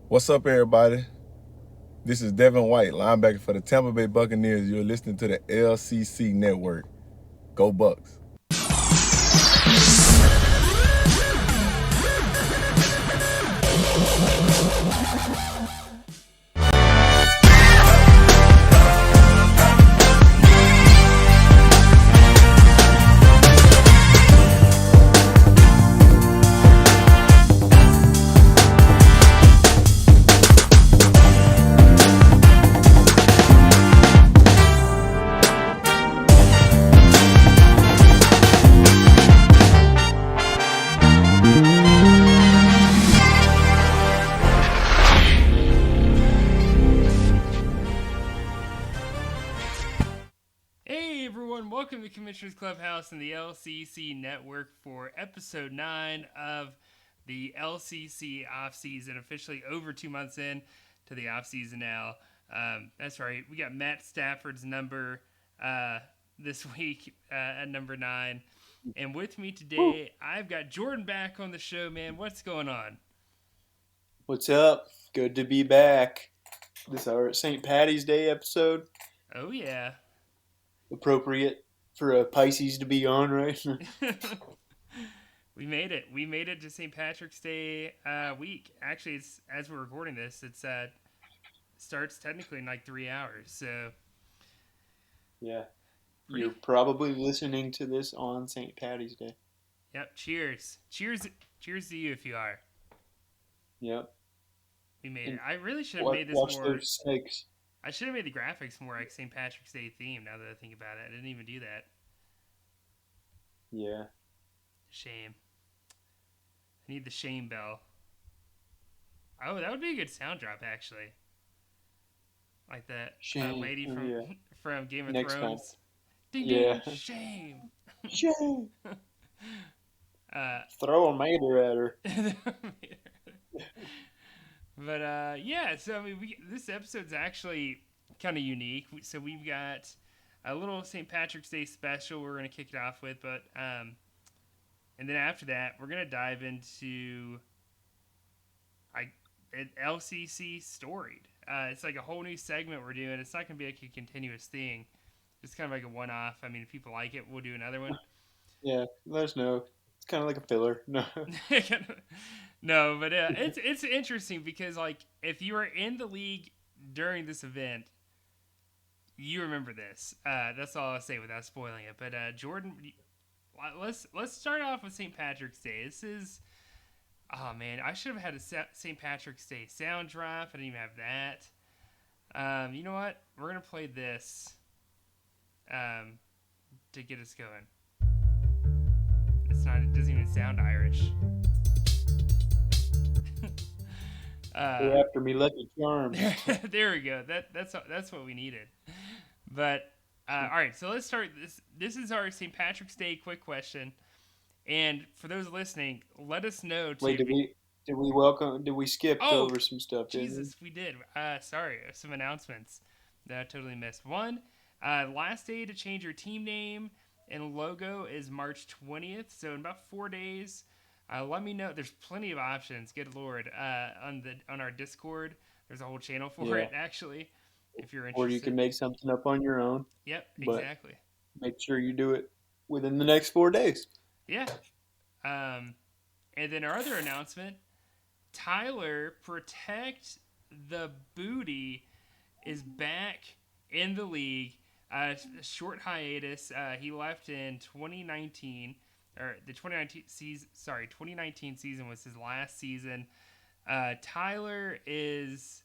What's up, everybody? This is Devin White, linebacker for the Tampa Bay Buccaneers. You're listening to the LCC Network. Go Bucks. Hey everyone, welcome to Commissioner's Clubhouse and the LCC Network for episode 9 of the LCC offseason. Officially over 2 months in to the offseason now. That's right, we got Matt Stafford's number this week at number 9. And with me today, I've got Jordan back on the show, man. What's going on? What's up? Good to be back. This is our St. Patty's Day episode. Oh, yeah. Appropriate for a Pisces to be on, right? We made it. We made it to St. Patrick's Day week. Actually, it's as we're recording this, it's starts technically in like 3 hours. So Yeah. pretty. You're probably listening to this on St. Patty's Day. Yep. Cheers. Cheers to you if you are. Yep. We made it. And I really should have made this watch more. those snakes. I should have made the graphics more like St. Patrick's Day theme. Now that I think about it, I didn't even do that. Yeah. Shame. I need the shame bell. Oh, that would be a good sound drop actually. Like that Shame. lady Oh, from yeah. from Game of Next time. Thrones. Ding Yeah. ding, shame. Shame. uh, Throw a mater at her. but yeah, so I mean, this episode's actually kind of unique. So we've got a little St. Patrick's Day special we're gonna kick it off with, but and then after that we're gonna dive into LCC Storied. It's like a whole new segment we're doing. It's not gonna be like a continuous thing. It's kind of like a one-off. I mean, if people like it, we'll do another one. Yeah. Let us know. It's kind of like a filler. No. No, but it's interesting because like if you were in the league during this event, you remember this. That's all I'll say without spoiling it. But Jordan, let's start off with St. Patrick's Day. This is man, I should have had a St. Patrick's Day sound drop. I didn't even have that. You know what? We're gonna play this to get us going. It's not. It doesn't even sound Irish. Go after me, Lucky Charms. There we go. That's what we needed. But all right, so let's start this. This is our St. Patrick's Day quick question, and for those listening, let us know. Wait, did we skip Oh, over some stuff, didn't we? Jesus, we did. Sorry, some announcements that I totally missed. One, last day to change your team name and logo is March 20th, so in about 4 days. Let me know. There's plenty of options. Good lord, on our Discord, there's a whole channel for Yeah. it actually. If you're Or you interested. can make something up on your own, Yep, but exactly. make sure you do it within the next 4 days. Yeah. And then our other announcement, Tyler Protect the Booty is back in the league. Short hiatus. He left in 2019, or the 2019 season. Sorry, 2019 season was his last season. Tyler's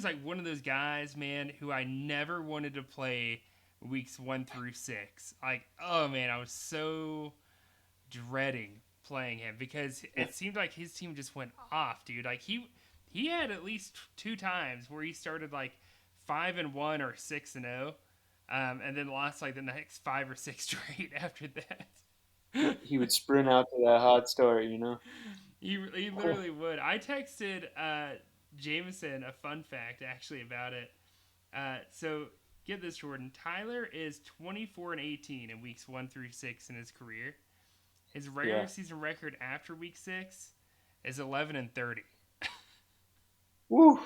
like one of those guys, man, who I never wanted to play weeks 1 through 6. Like, oh man, I was so dreading playing him because it seemed like his team just went off, dude. Like he had at least 2 times where he started like 5-1 or 6-0, and then lost like the next 5 or 6 straight after that. He would sprint out to that hot start, you know? He literally would. I texted Jameson a fun fact actually about it. So get this, Jordan. Tyler is 24-18 in weeks 1 through 6 in his career. His regular Yeah. season record after week 6 is 11-30. Woo!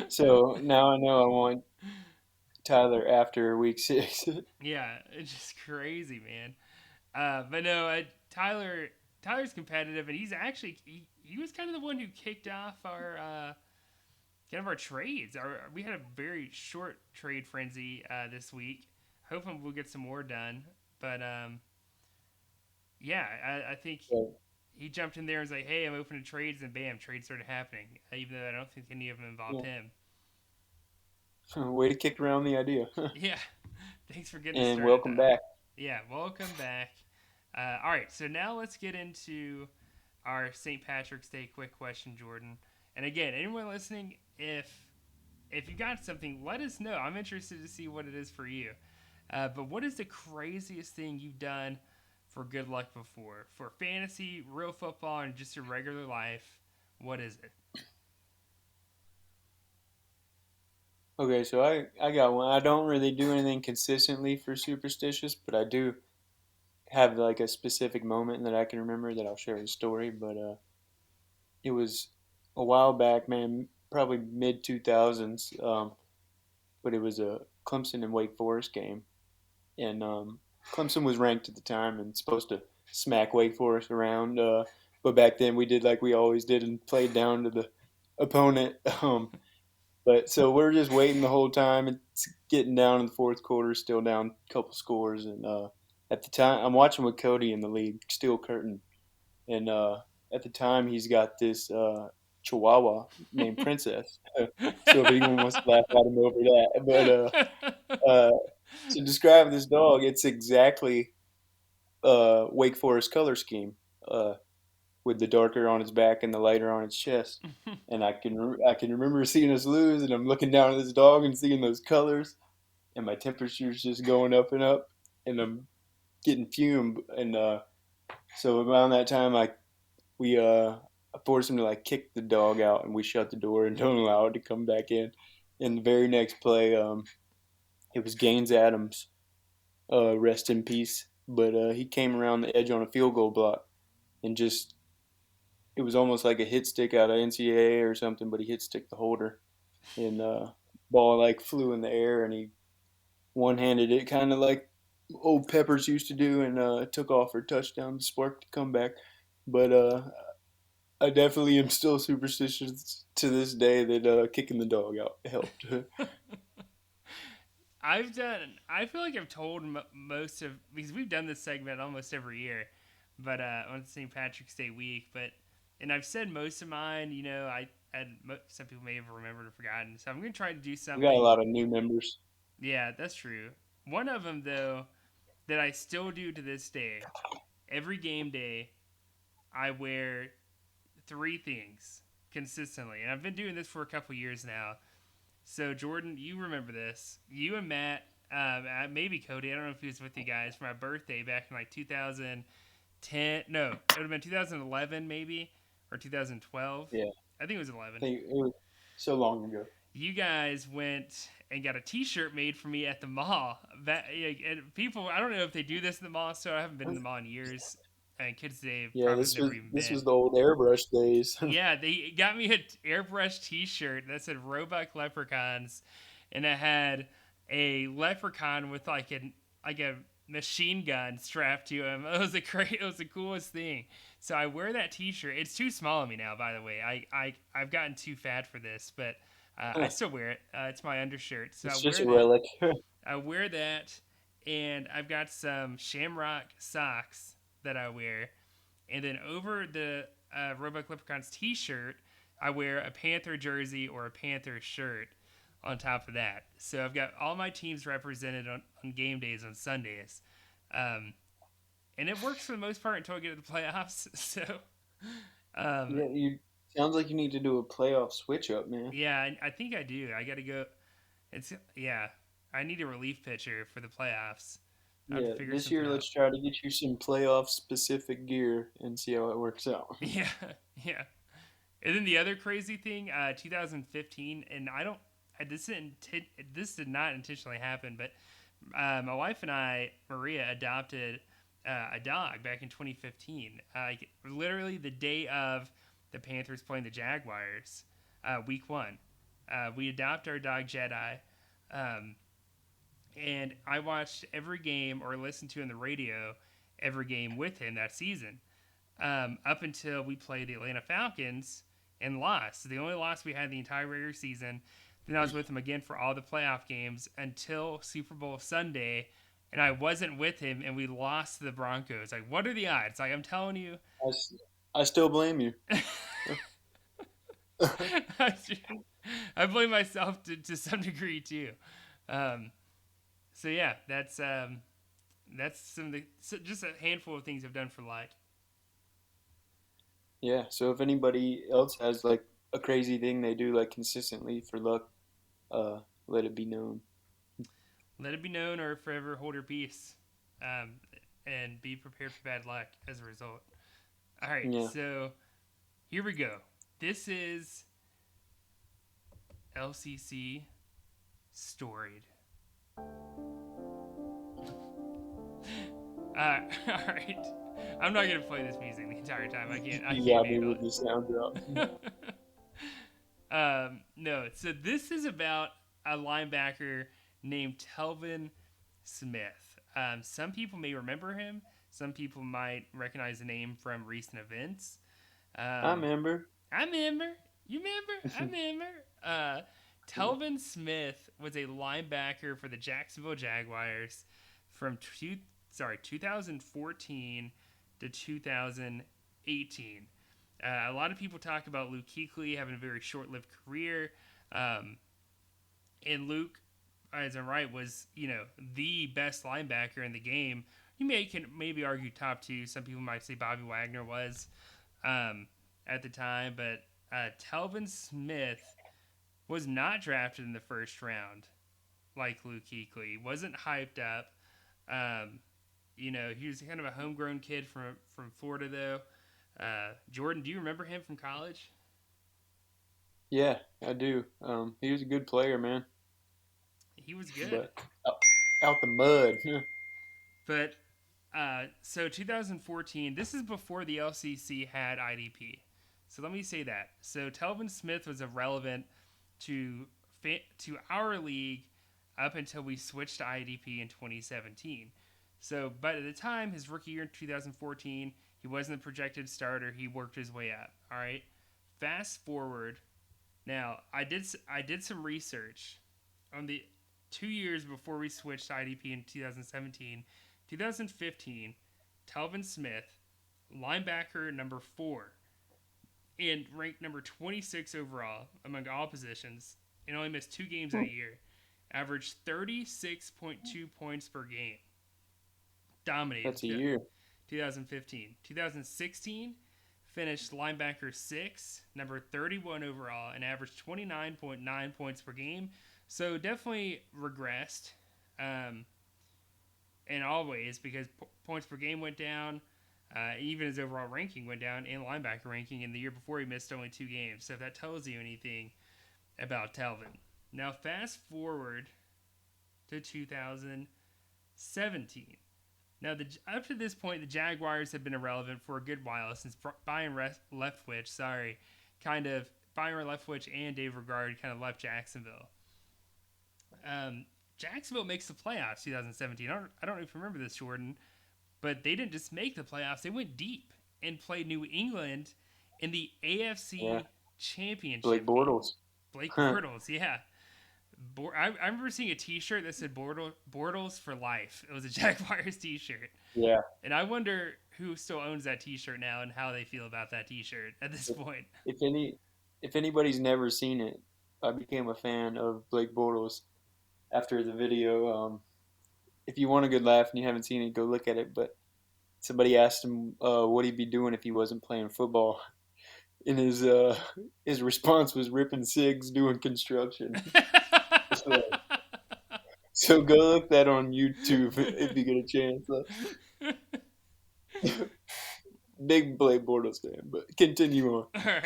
So now I know I want Tyler after week 6. Yeah, it's just crazy, man. But no, Tyler's competitive, and he's actually he was kind of the one who kicked off our kind of our trades. We had a very short trade frenzy this week. Hoping we'll get some more done. But yeah, I think he jumped in there and was like, "Hey, I'm open to trades," and bam, trades started happening. Even though I don't think any of them involved Yeah. him. Way to kick around the idea. Yeah, thanks for getting us And started. welcome back. Yeah, welcome back. All right, so now let's get into our St. Patrick's Day quick question, Jordan. And again, anyone listening, if you got something, let us know. I'm interested to see what it is for you. But what is the craziest thing you've done for good luck before? For fantasy, real football, and just your regular life, what is it? Okay, so I got one. I don't really do anything consistently for superstitious, but I do have like a specific moment that I can remember that I'll share a story. But it was a while back, man, probably mid 2000s. But it was a Clemson and Wake Forest game, and Clemson was ranked at the time and supposed to smack Wake Forest around. But back then we did like we always did and played down to the opponent. But so we're just waiting the whole time. It's getting down in the fourth quarter, still down a couple scores. And at the time, I'm watching with Cody in the league, Steel Curtain. And at the time, he's got this Chihuahua named Princess. So if anyone wants to laugh at him over that, to describe this dog, it's exactly Wake Forest color scheme. With the darker on its back and the lighter on its chest. And I can remember seeing us lose, and I'm looking down at this dog and seeing those colors, and my temperature's just going up and up, and I'm getting fumed. And so around that time, we forced him to like kick the dog out, and we shut the door and don't allow it to come back in. And the very next play, it was Gaines Adams, rest in peace. But he came around the edge on a field goal block and just it was almost like a hit stick out of NCAA or something, but he hit stick the holder, and ball like flew in the air, and he one handed it, kind of like old Peppers used to do, and took off for a touchdown, sparked the comeback. But I definitely am still superstitious to this day that kicking the dog out helped. I feel like I've told most of, because we've done this segment almost every year, but on St. Patrick's Day week, and I've said most of mine, some people may have remembered or forgotten, so I'm going to try to do We got a something. lot of new members. Yeah, that's true. One of them, though, that I still do to this day, every game day, I wear three things consistently, and I've been doing this for a couple years now. So Jordan, you remember this? You and Matt, maybe Cody. I don't know if he was with you guys for my birthday back in like 2010. No, it would have been 2011 maybe or 2012. Yeah, I think it was 11. it was so long ago. You guys went and got a T-shirt made for me at the mall. And people, I don't know if they do this in the mall. So I haven't been in the mall in years. And kids today Yeah, probably have never even this been. was the old airbrush days. Yeah, they got me an airbrush T-shirt that said Roebuck Leprechauns, and it had a leprechaun with like a machine gun strapped to him. It was the coolest thing. So I wear that T-shirt. It's too small on me now, by the way. I've gotten too fat for this, but I still wear it. It's my undershirt, so I It's wear just a that. relic. I wear that, and I've got some Shamrock socks that I wear, and then over the Roebuck Leprechauns T-shirt, I wear a Panther jersey or a Panther shirt on top of that. So I've got all my teams represented on game days on Sundays, and it works for the most part until I get to the playoffs. So, Yeah, you sounds like you need to do a playoff switch up, man. yeah, I think I do. I got to go. Yeah. I need a relief pitcher for the playoffs. I have to Yeah, figure this something year out. let's try to get you some playoff specific gear and see how it works out. Yeah, yeah. And then the other crazy thing, 2015, and I don't, this did not intentionally happen, but my wife and I, Maria, adopted a dog back in 2015. Literally the day of the Panthers playing the Jaguars. week 1. We adopt our dog Jedi, and I watched every game or listened to in the radio every game with him that season, up until we played the Atlanta Falcons and lost. The only loss we had the entire regular season. Then I was with him again for all the playoff games until Super Bowl Sunday, and I wasn't with him, and we lost to the Broncos. Like, what are the odds? Like, I'm telling you. I still blame you. I blame myself to some degree too. So yeah, that's some of the, just a handful of things I've done for luck. Yeah. So if anybody else has like a crazy thing they do like consistently for luck, uh, let it be known. Let it be known, or forever hold your peace, um, and be prepared for bad luck as a result. All right, Yeah. so here we go. This is LCC Storied. All right. I'm not gonna play this music the entire time. I can't You got me handle with the sound drop. it. No. So this is about a linebacker named Kelvin Smith. Some people may remember him. Some people might recognize the name from recent events. I remember. I remember. You remember? I remember. Kelvin Smith was a linebacker for the Jacksonville Jaguars from 2014 to 2018. A lot of people talk about Luke Kuechly having a very short-lived career, and Luke, as I'm right, was the best linebacker in the game. You can maybe argue top 2. Some people might say Bobby Wagner was at the time, but Kelvin Smith was not drafted in the first round like Luke Kuechly. He wasn't hyped up. He was kind of a homegrown kid from Florida, though. Jordan, do you remember him from college? Yeah, I do. He was a good player, man. He was good. But out the mud. But so 2014, this is before the LCC had IDP. So let me say that. So Kelvin Smith was irrelevant to our league up until we switched to IDP in 2017. So, but at the time, his rookie year in 2014, he wasn't a projected starter. He worked his way up. All right. Fast forward. Now, I did some research on the 2 years before we switched to IDP in 2017. 2015, Kelvin Smith, linebacker number 4, and ranked number 26 overall among all positions, and only missed 2 games that year. Averaged 36.2 points per game. Dominated. That's a year. 2015. 2016, finished linebacker 6, number 31 overall, and averaged 29.9 points per game. So definitely regressed. In all ways, because points per game went down, even his overall ranking went down, and linebacker ranking. And the year before, he missed only 2 games. So if that tells you anything about Kelvin. Now, fast forward to 2017. Now, up to this point, the Jaguars have been irrelevant for a good while since Byron Leftwich and Dave Regard kind of left Jacksonville. Jacksonville makes the playoffs 2017. I don't know if you remember this, Jordan, but they didn't just make the playoffs. They went deep and played New England in the AFC Championship. Blake Bortles. Blake Bortles, yeah. I remember seeing a T-shirt that said Bortles for life. It was a Jaguars T-shirt. Yeah. And I wonder who still owns that T-shirt now and how they feel about that T-shirt at this point. If anybody's never seen it, I became a fan of Blake Bortles after the video. If you want a good laugh and you haven't seen it, go look at it. But somebody asked him what he'd be doing if he wasn't playing football, and his response was ripping cigs doing construction. So go look that on YouTube if you get a chance. Big Blake Bortles fan, but continue on. All right.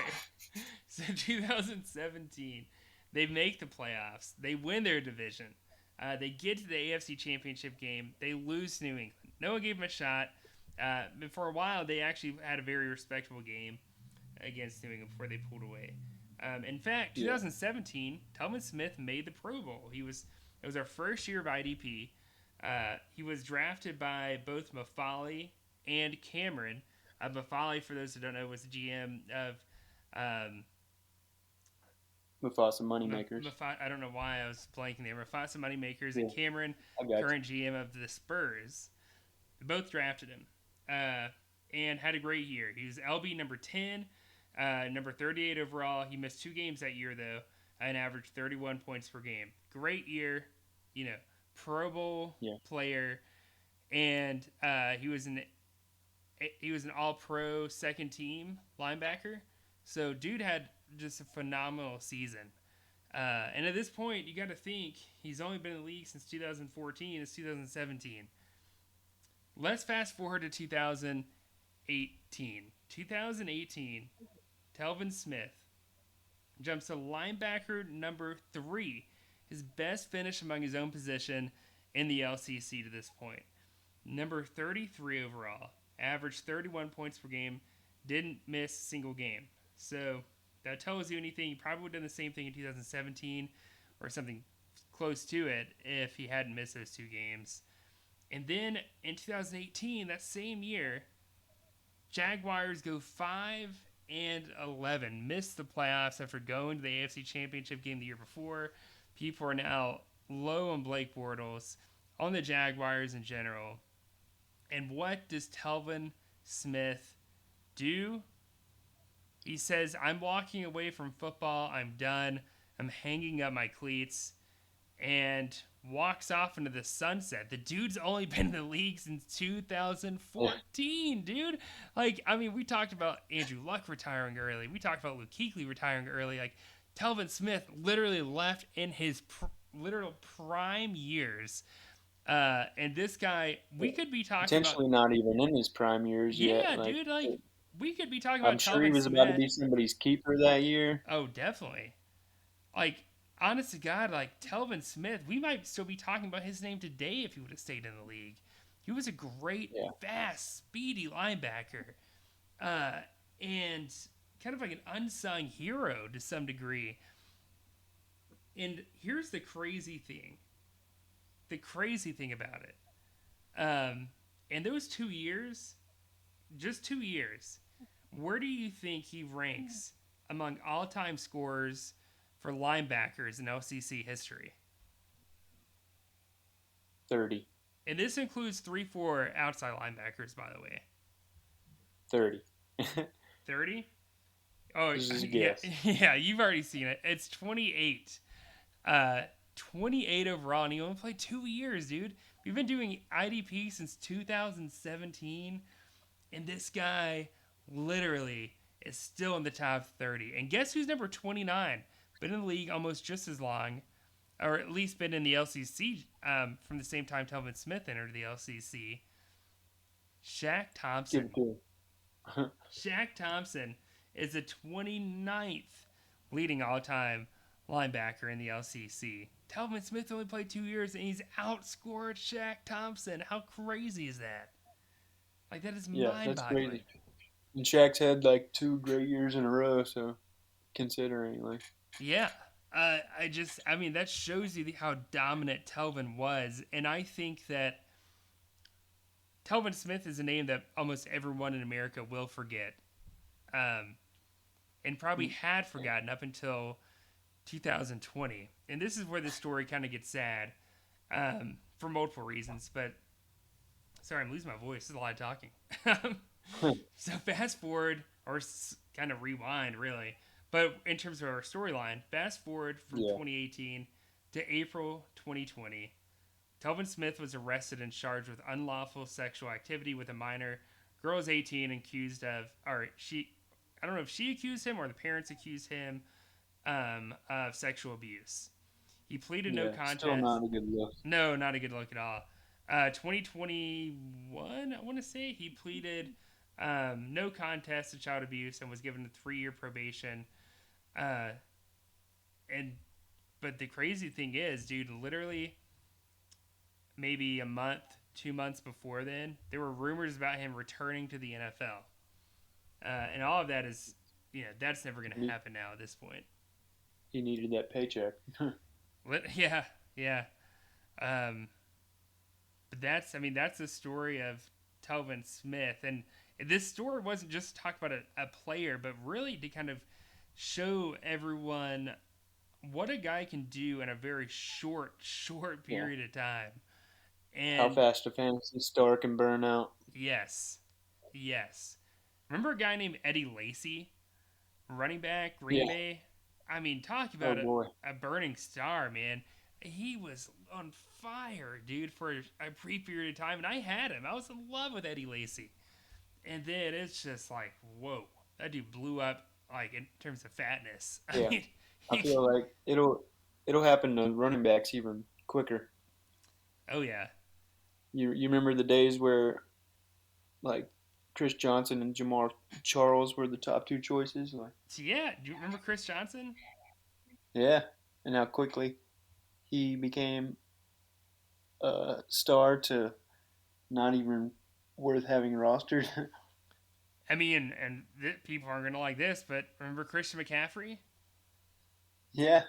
So 2017, they make the playoffs. They win their division. They get to the AFC Championship game. They lose to New England. No one gave them a shot. But for a while, they actually had a very respectable game against New England before they pulled away. In fact, Yeah. 2017, Kelvin Smith made the Pro Bowl. It was our first year of IDP. He was drafted by both Mafali and Cameron. Mafali, for those who don't know, was the GM of Mufasa Moneymakers. I don't know why I was blanking there. Mufasa Moneymakers Yeah, and Cameron, I got you. current GM of the Spurs. Both drafted him and had a great year. He was LB number 10, number 38 overall. He missed 2 games that year, though, and averaged 31 points per game. Great year, Pro Bowl player, and he was an All-Pro second team linebacker. So, dude had just a phenomenal season. And at this point, you got to think he's only been in the league since 2014. It's 2017. Let's fast forward to 2018. 2018, Kelvin Smith jumps to linebacker number 3, his best finish among his own position in the LCC to this point. Number 33 overall, averaged 31 points per game, didn't miss a single game. So that tells you anything. He probably would have done the same thing in 2017 or something close to it if he hadn't missed those 2 games. And then in 2018, that same year, Jaguars go 5-11, missed the playoffs after going to the AFC Championship game the year before. People are now low on Blake Bortles, on the Jaguars in general. And what does Kelvin Smith do? He says, I'm walking away from football. I'm done. I'm hanging up my cleats. And walks off into the sunset. The dude's only been in the league since 2014, dude. Like, I mean, we talked about Andrew Luck retiring early. We talked about Luke Kuechly retiring early. Like, Kelvin Smith literally left in his literal prime years. And this guy, we could be talking Potentially about... not even in his prime years yet. Yeah, dude, like, we could be talking I'm about sure Kelvin he was Smith. about to be somebody's keeper that year. Oh, definitely. Like, honest to God, like, Kelvin Smith, we might still be talking about his name today if he would have stayed in the league. He was a great, fast, speedy linebacker. And kind of like an unsung hero to some degree. And here's the crazy thing. The crazy thing about it. In those 2 years, just 2 years, where do you think he ranks among all-time scorers for linebackers in LCC history? 30. And this includes 3-4 outside linebackers, by the way. 30. 30? Oh, yeah. Yeah, you've already seen it. It's 28. 28 overall, and he only played 2 years, dude. We've been doing IDP since 2017, and this guy literally is still in the top 30. And guess who's number 29? Been in the league almost just as long, or at least been in the LCC from the same time Kelvin Smith entered the LCC. Shaq Thompson. Shaq Thompson is the 29th leading all-time linebacker in the LCC. Kelvin Smith only played 2 years, and he's outscored Shaq Thompson. How crazy is that? Like, that is mind-boggling. That's crazy. And Shaq's had like 2 great years in a row, so considering, like... Yeah. I mean, that shows you how dominant Kelvin was. And I think that Kelvin Smith is a name that almost everyone in America will forget. And probably had forgotten up until 2020. And this is where the story kind of gets sad for multiple reasons. But, sorry, I'm losing my voice. There's a lot of talking. So fast forward, or kind of rewind, really. But in terms of our storyline, fast forward from 2018 to April 2020. Kelvin Smith was arrested and charged with unlawful sexual activity with a minor. Girl is 18 and accused of, I don't know if she accused him or the parents accused him of sexual abuse. He pleaded no contest. Still not a good look. No, not a good look at all. 2021, I want to say, he pleaded no contest to child abuse and was given a 3-year probation. But the crazy thing is, dude, literally maybe a month, 2 months before then, there were rumors about him returning to the NFL. And all of that is that's never going to He, happen now at this point. he needed that paycheck. Yeah, yeah. Um, but that's the story of Kelvin Smith, and this story wasn't just to talk about a player, but really to kind of show everyone what a guy can do in a very short Yeah. period of time. How And fast a fantasy star can burn out. yes, yes. Remember a guy named Eddie Lacy, running back, Green Yeah. Bay? Talk Oh about boy. a burning star, man. He was on fire, dude, for a brief period of time, and I had him. I was in love with Eddie Lacy. And then it's just like, whoa, that dude blew up, like, in terms of fatness. Yeah. I He, feel like it'll happen to running backs even quicker. oh, yeah. You remember the days where like Chris Johnson and Jamar Charles were the top two choices? Like, So, yeah, do you remember Chris Johnson? yeah. And how quickly he became a star to not even worth having rostered. People aren't going to like this, but remember Christian McCaffrey? Yeah,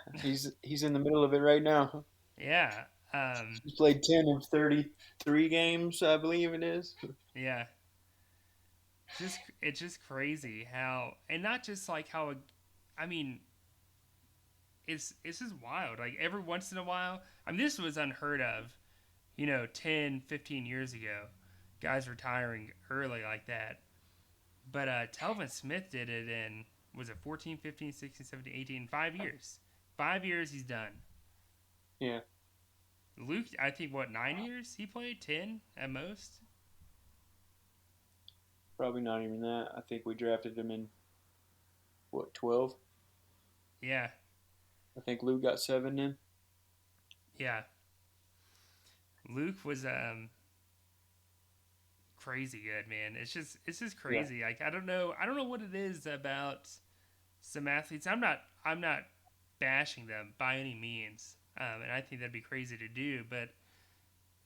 he's in the middle of it right now. Yeah. Um, He's played 10 of 33 games, I believe it is. yeah. It's just crazy how, and not just like how, I mean, it's just wild. Like every once in a while, this was unheard of, 10, 15 years ago. Guys retiring early like that. But Telvin Smith did it in, was it 14, 15, 16, 17, 18, 5 years. 5 years he's done. Yeah, Luke, I think, 9 years he played? 10 at most? probably not even that. I think we drafted him in, what, 12? Yeah, I think Luke got 7 in. yeah. Luke was crazy good, man. It's just Yeah, crazy. Like I don't know what it is about some athletes. I'm not bashing them by any means, and I think that'd be crazy to do. But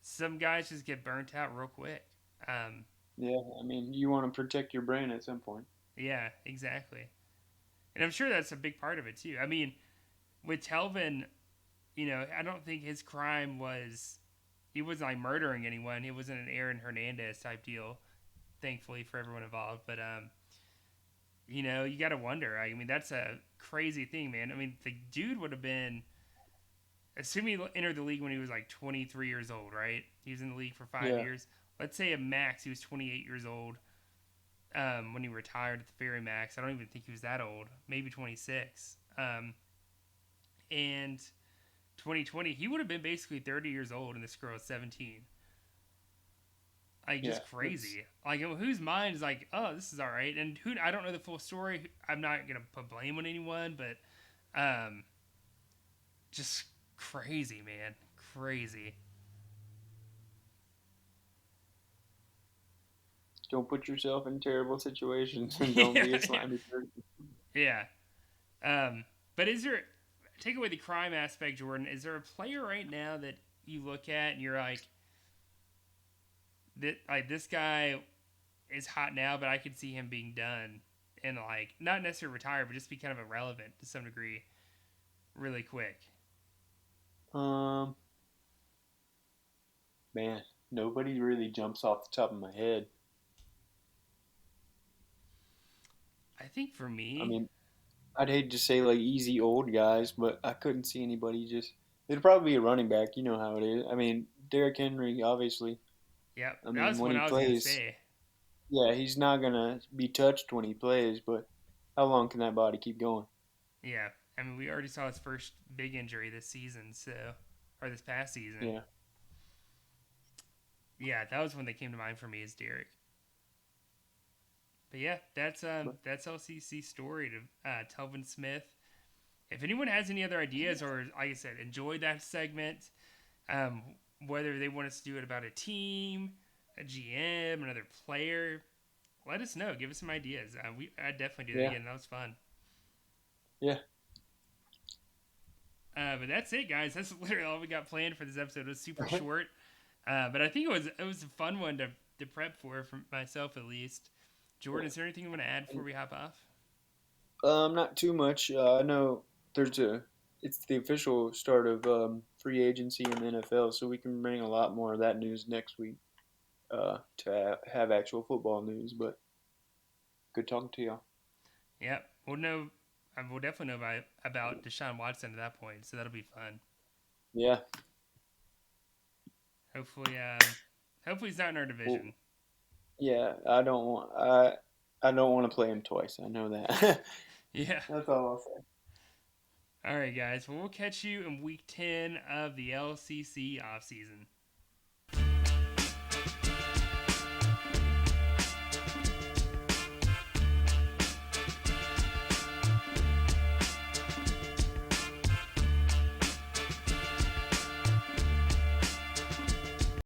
some guys just get burnt out real quick. Um, yeah. I mean, you want to protect your brain at some point. yeah, exactly. And I'm sure that's a big part of it too. With Telvin, I don't think his crime was he wasn't like murdering anyone. It wasn't an Aaron Hernandez type deal. Thankfully for everyone involved, but you got to wonder. That's a crazy thing, man. The dude would have been, assuming he entered the league when he was like 23 years old, right? He was in the league for five Yeah, years. Let's say a max, he was 28 years old when he retired at the very max. I don't even think he was that old, maybe 26. And 2020, he would have been basically 30 years old, and this girl is 17. Like yeah. just It's crazy. Like whose mind is like, oh, this is all right, and who I don't know the full story. I'm not gonna put blame on anyone, but just crazy, man, crazy. don't put yourself in terrible situations and don't Yeah, be a slimy person. yeah. Um, but is there take away the crime aspect, Jordan? Is there a player right now that you look at and you're like this guy is hot now, but I could see him being done and like not necessarily retire, but just be kind of irrelevant to some degree, really quick. Um, Man, nobody really jumps off the top of my head. I think for I me, mean, I'd hate to say like easy old guys, but I couldn't see anybody just. It'd probably be a running back. You know how it is. I mean, Derrick Henry, obviously. yep, I that mean, was when what he I was gonna plays, say. yeah, he's not gonna be touched when he plays. But how long can that body keep going? Yeah, we already saw his first big injury this season, or this past season. Yeah, Yeah, that was one that came to mind for me is Derek. But yeah, but that's LCC story to Telvin Smith. If anyone has any other ideas or, like I said, enjoyed that segment, um, whether they want us to do it about a team, a GM, another player, let us know. Give us some ideas. I'd definitely do that yeah, again. That was fun. yeah. But that's it, guys. That's literally all we got planned for this episode. It was super short, but I think it was a fun one to prep for myself at least. Jordan, is there anything you want to add before we hop off? Not too much. I know there's a. It's the official start of free agency in the NFL, so we can bring a lot more of that news next week to have actual football news. But good talking to y'all. Yep. We'll definitely know about Deshaun Watson at that point, so that'll be fun. Yeah. Hopefully, hopefully he's not in our Well, division. yeah. I don't want to play him twice. I know that. Yeah. That's all I'll say. All right, guys. Well, we'll catch you in week 10 of the LCC offseason.